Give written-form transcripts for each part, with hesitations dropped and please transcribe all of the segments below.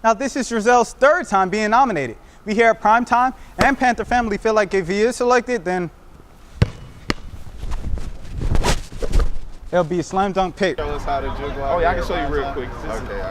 Now, this is Drizel's third time being nominated. We here at Primetime and Panther Family feel like if he is selected, then it'll be a slam dunk pick. Oh yeah, I can show you real quick.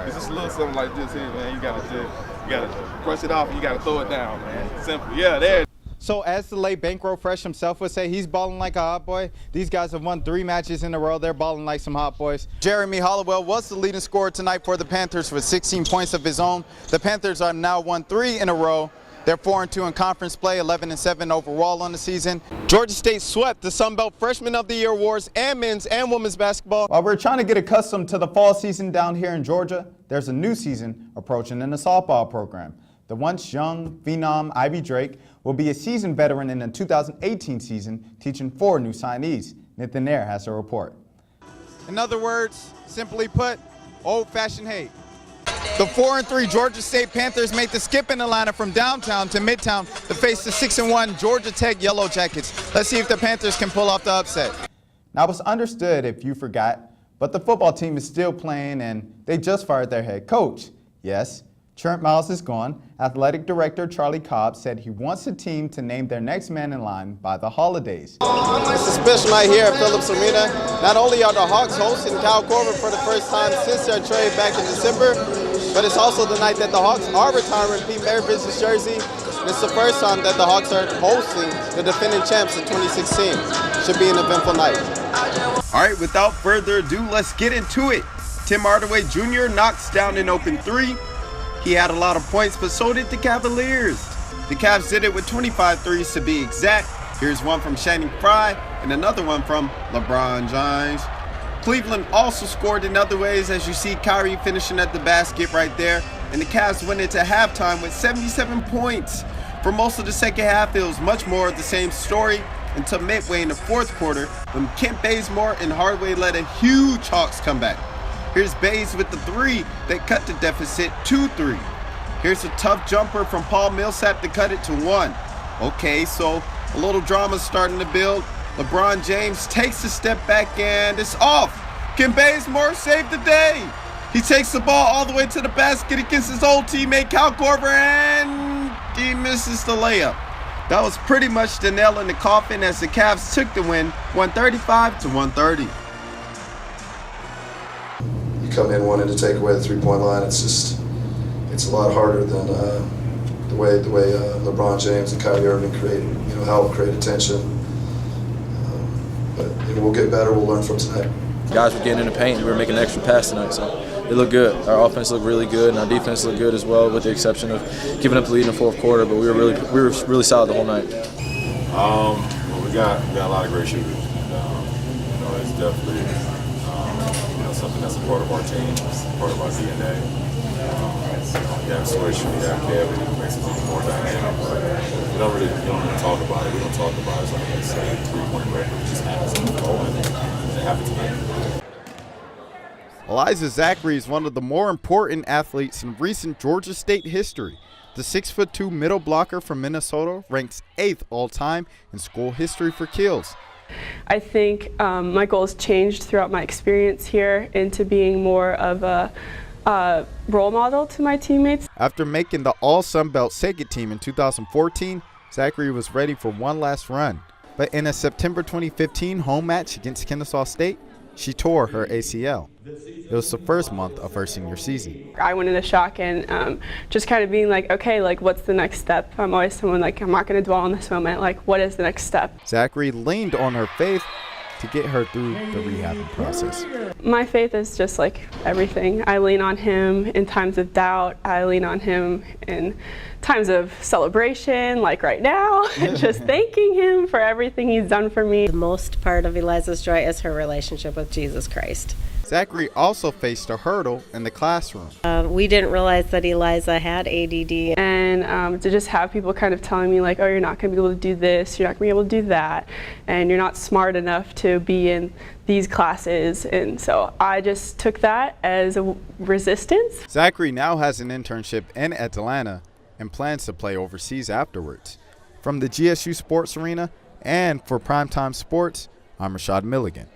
It's just a little something like this here, man. You gotta brush it off and you gotta throw it down, man. Simple. Yeah, there. So as the late Bankroll Fresh himself would say, he's balling like a hot boy. These guys have won 3 matches in a row. They're balling like some hot boys. Jeremy Hollowell was the leading scorer tonight for the Panthers with 16 points of his own. The Panthers are now won 3 in a row. They're 4-2 in conference play, 11-7 overall on the season. Georgia State swept the Sun Belt Freshman of the Year awards and men's and women's basketball. While we're trying to get accustomed to the fall season down here in Georgia, there's a new season approaching in the softball program. The once young phenom Ivy Drake will be a seasoned veteran in the 2018 season, teaching 4 new signees. Nathan Nair has a report. In other words, simply put, old-fashioned hate. The 4-3 Georgia State Panthers made the skip in Atlanta from downtown to midtown to face the 6-1 Georgia Tech Yellow Jackets. Let's see if the Panthers can pull off the upset. Now, it's understood if you forgot, but the football team is still playing and they just fired their head coach. Yes, Trent Miles is gone. Athletic Director Charlie Cobb said he wants the team to name their next man in line by the holidays. It's a special night here at Phillips Arena. Not only are the Hawks hosting Kyle Korver for the first time since their trade back in December, but it's also the night that the Hawks are retiring Pete Maravich's jersey. And it's the first time that the Hawks are hosting the defending champs in 2016. Should be an eventful night. All right, without further ado, let's get into it. Tim Hardaway Jr. knocks down an open 3. He had a lot of points, but so did the Cavaliers. The Cavs did it with 25 threes to be exact. Here's one from Channing Frye and another one from LeBron James. Cleveland also scored in other ways, as you see Kyrie finishing at the basket right there. And the Cavs went into halftime with 77 points. For most of the second half, it was much more of the same story until midway in the fourth quarter when Kent Bazemore and Hardaway led a huge Hawks comeback. Here's Baze with the 3 that cut the deficit to 3. Here's a tough jumper from Paul Millsap to cut it to 1. Okay, so a little drama starting to build. LeBron James takes a step back and it's off. Can Bazemore save the day? He takes the ball all the way to the basket against his old teammate Kyle Korver and he misses the layup. That was pretty much the nail in the coffin as the Cavs took the win, 135-130. Come in wanting to take away the three-point line. It's a lot harder than the way LeBron James and Kyrie Irving help create attention. But we'll get better. We'll learn from tonight. Guys were getting in the paint. We were making an extra pass tonight, so it looked good. Our offense looked really good, and our defense looked good as well, with the exception of giving up the lead in the fourth quarter. But we were really solid the whole night. Well, we got a lot of great shooters. And, it's definitely something that's a part of our team, it's part of our DNA. You have Swish, you have Kevin, it makes it even more dynamic. But we don't really talk about it. We don't talk about it. So I say 3-point record. It just happens to go and it happens tonight. Eliza Zachary is one of the more important athletes in recent Georgia State history. The 6'2" middle blocker from Minnesota ranks 8th all-time in school history for kills. I think my goals changed throughout my experience here into being more of a role model to my teammates. After making the All-Sun Belt Second team in 2014, Zachary was ready for one last run. But in a September 2015 home match against Kennesaw State, she tore her ACL. It was the first month of her senior season. I went into shock and just kind of being like, okay, like what's the next step? I'm always someone like, I'm not going to dwell on this moment. Like, what is the next step? Zachary leaned on her faith to get her through the rehabbing process. My faith is just like everything. I lean on him in times of doubt. I lean on him in times of celebration, like right now, just thanking him for everything he's done for me. The most part of Eliza's joy is her relationship with Jesus Christ. Zachary also faced a hurdle in the classroom. We didn't realize that Eliza had ADD. And to just have people kind of telling me like, oh, you're not going to be able to do this, you're not going to be able to do that, and you're not smart enough to be in these classes. And so I just took that as a resistance. Zachary now has an internship in Atlanta and plans to play overseas afterwards. From the GSU Sports Arena and for Primetime Sports, I'm Rashad Milligan.